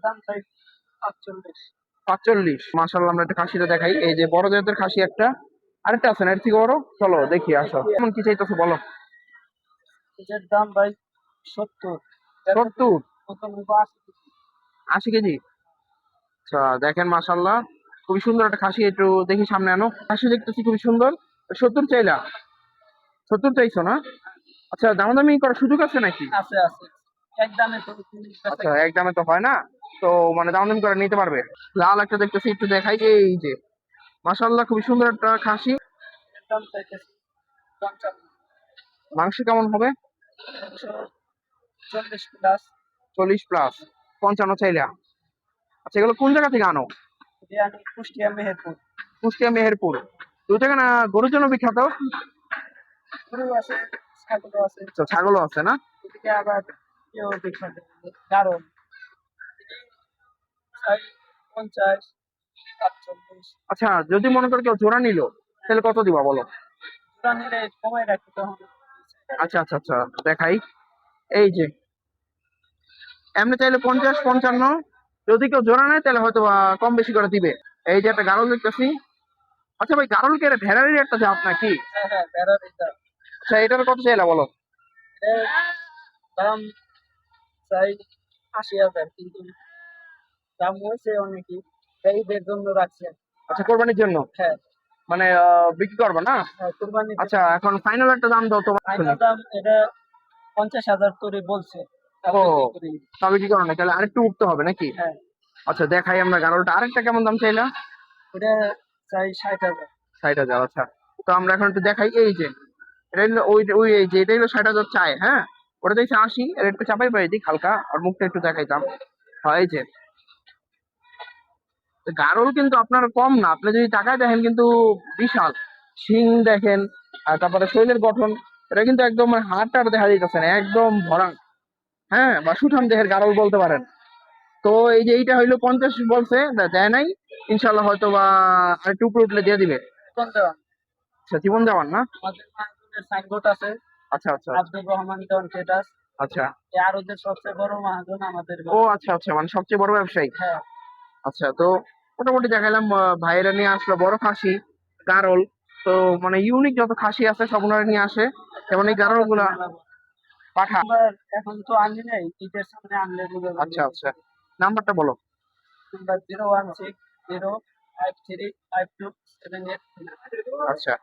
দাম চাই ৪৫। ৪৫। মাশাআল্লাহ, আমরা একটা খাসিটা দেখাই। এই যে বড় জাতের খাসি একটা, আরেকটা আছে না এর থেকে বড়? চলো দেখি, আসো। কেমন কি চাইতেছো বলো? এটার দাম ভাই ৭০। ৭০। প্রথম ৮০ কেজি। আচ্ছা দেখেন, মাশাআল্লাহ খুবই সুন্দর একটা খাসি। একটু দেখি, সামনে আনো। খাসি দেখতেছি খুবই সুন্দর। ৭০ চাইলা? ৭০ চাইছো না? আচ্ছা, দামাদামি করার সুযোগ আছে নাকি? আছে আছে। একদমে তো আচ্ছা, এক দামে তো হয় না, তো মানে দামাদামি করে নিতে পারবে। লাল একটা দেখতেছি, একটু দেখাই। এই যে মাশাআল্লাহ খুবই সুন্দর একটা খাসি। দাম চাইতেছি ৫৫। মাংস কেমন হবে? ৪০ প্লাস। ৪০ প্লাস। ৫৫ চাইলা? আচ্ছা, এগুলো কোন জায়গা থেকে আনো? বিরিয়ানি কুষ্টিয়া মেহেরপুর। কুষ্টিয়া মেহেরপুর। দুই জায়গা না গরুর জন্য বিখ্যাত? গরু আছে, ছাগলও আছে। আচ্ছা, ছাগলও আছে না? এদিকে আবার কেউ বিখ্যাত কারণ ৫০, ৪৮। আচ্ছা, যদি মনে করো কেউ জোড়া নিল, তাহলে কত দিবা বলো? জোড়া নিলে কমায় রাখতে হবে। আচ্ছা আচ্ছা আচ্ছা, দেখাই। এই যে এমনি চাইলে ৫০, ৫৫। যদি কেউ জোড়া নেয় তাহলে হয়তো কম বেশি করে দিবে। এই যে একটা গাড়ল দেখতেছি। আচ্ছা ভাই, গাড়ল কে? ভেড়ারই একটা জাত নাকি? হ্যাঁ হ্যাঁ, বেড়ার এটা। আচ্ছা, এটার কত চাইলা বলো? এর দাম চাই ৮০,০০০, কিন্তু দাম হয়েছে অনেকই, তাই ঈদের জন্য রাখছে। আচ্ছা, কোরবানির জন্য হ্যাঁ মানে বিক্রি করবে না? হ্যাঁ, কুরবানির আচ্ছা, এখন ফাইনাল একটা দাম দাও তোমার শুনি। ফাইনাল দাম এটা ৫০,০০০ করে বলছে। ও, তারপরে কি করি? তবে কি করো না, তাহলে আরেকটু উঠতে হবে নাকি? হ্যাঁ, আচ্ছা দেখাই আমরা গাড়লটা। আরেকটা কেমন দাম চাইলা? ওটা চাই ৬০,০০০। ৬০,০০০। আচ্ছা, তো আমরা এখন একটু দেখাই। এই যে এটা হলো ওই ওই এই যে এটা হলো ৬০,০০০ চাই, হ্যাঁ। ওটা দেখছি ৮০। এর একটু চাপাই পাই দিক হালকা, আর মুখটা একটু দেখাইতাম। হয় এই যে গাড়ল কিন্তু আপনার কম না, আপনি যদি টাকায় দেখেন কিন্তু বিশাল। শিং দেখেন, আর তারপরে শরীরের গঠন, এটা কিন্তু একদম মানে হাড়টার দেখা যাইতেছে না, একদম ভরা। হ্যাঁ, বা সুঠাম দেহের গাড়ল বলতে পারেন। তো এই যে এইটা হইলো ৫০ বলছে, দেয় নাই। ইনশাল্লাহ হয়তো বা আর একটু উপরে উঠলে দিয়ে দিবে। কোন দেওয়ান? আচ্ছা, জীবন দেওয়ান না? আমাদের মাহাজনের সাইনবোর্ড আছে, আচ্ছা আচ্ছা আব্দুর রহমান দেওয়ান ট্রেডার্স। আচ্ছা। এই আরবের সবচেয়ে বড় মাহাজন আমাদের ও আচ্ছা আচ্ছা, মানে সবচেয়ে বড় ব্যবসায়ী। হ্যাঁ। আচ্ছা, তো মোটামুটি দেখাইলাম। ভাইয়েরা নিয়ে আসলো বড় খাসি, গারল। তো মানে ইউনিক যত খাসি আছে সব ওনারা নিয়ে আসে, যেমন এই গারল গুলা। পাঠা। নাম্বার এখন তো আনি নাই, ঈদের সামনে আনলে বুঝে যাবে। আচ্ছা আচ্ছা, নাম্বারটা বলো। নাম্বার 01605352783। আচ্ছা,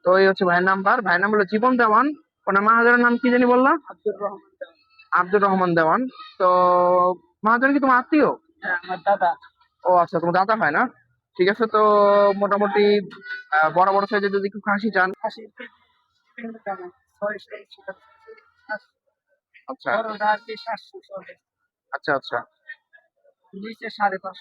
তো এই হচ্ছে ভাইয়ের নাম্বার। ভাইয়ের নাম হলো জীবন দেওয়ান। ওনার মাহাজনের নাম কি জানি বললা? আব্দুর রহমান দেওয়ান। আব্দুর রহমান দেওয়ান। তো মহাজন কি তোমার আত্মীয়? হ্যাঁ, আমার দাদা। ও আচ্ছা, তোমার দাদা হয় না? ঠিক আছে, তো মোটামুটি বড় বড় সাইজের যদি একটু খাসি চান। খাসির বিভিন্ন দাম, ৬০০, ৭০০, আচ্ছা বড়টা আর কি ৭০০ চলে। আচ্ছা আচ্ছা। নিচে ৫৫০।